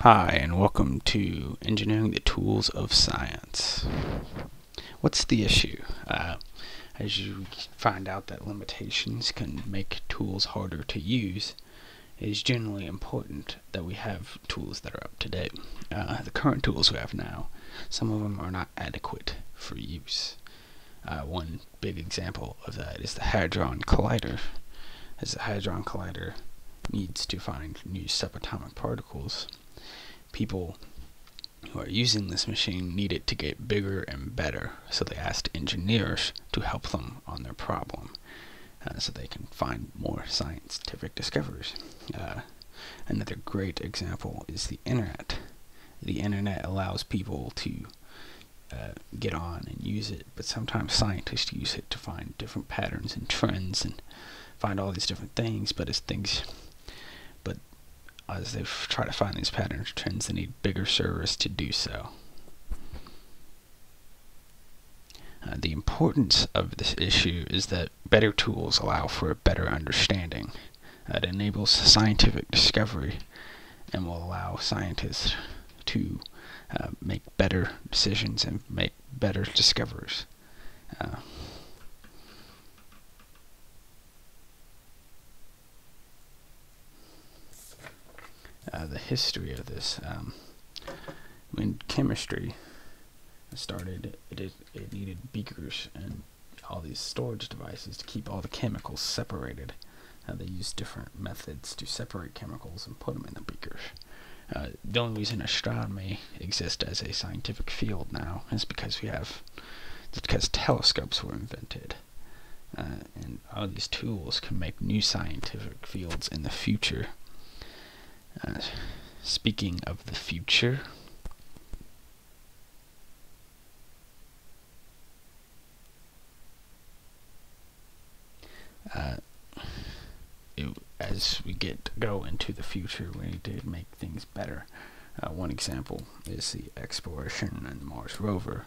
Hi, and welcome to Engineering the Tools of Science. What's the issue? As you find out that limitations can make tools harder to use, it is generally important that we have tools that are up to date. The current tools we have now, some of them are not adequate for use. One big example of that is the Hadron Collider. As the Hadron Collider needs to find new subatomic particles, people who are using this machine need it to get bigger and better, so they asked engineers to help them on their problem so they can find more scientific discoveries. Another great example is the internet. The internet allows people to get on and use it, but sometimes scientists use it to find different patterns and trends and find all these different things, but as they try to find these patterns and trends, they need bigger servers to do so. The importance of this issue is that better tools allow for a better understanding. It enables scientific discovery and will allow scientists to make better decisions and make better discoveries. The history of this, when chemistry started, it needed beakers and all these storage devices to keep all the chemicals separated. They used different methods to separate chemicals and put them in the beakers. The only reason astronomy exists as a scientific field now is because telescopes were invented. And all these tools can make new scientific fields in the future. Speaking of the future, as we go into the future, we need to make things better. One example is the exploration and Mars rover.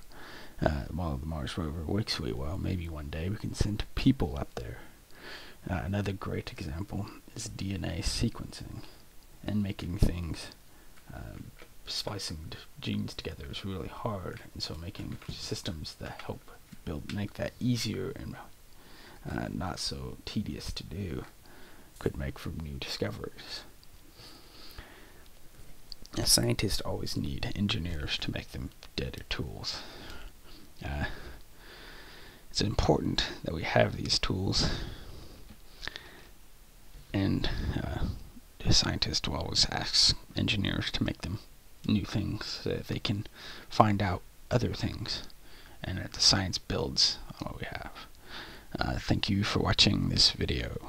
While the Mars rover works really well, maybe one day we can send people up there. Another great example is DNA sequencing. And making things, splicing genes together is really hard, and so making systems that help make that easier and not so tedious to do could make for new discoveries. Scientists always need engineers to make them better tools. It's important that we have these tools, and scientists will always ask engineers to make them new things so that they can find out other things and that the science builds on what we have. Thank you for watching this video.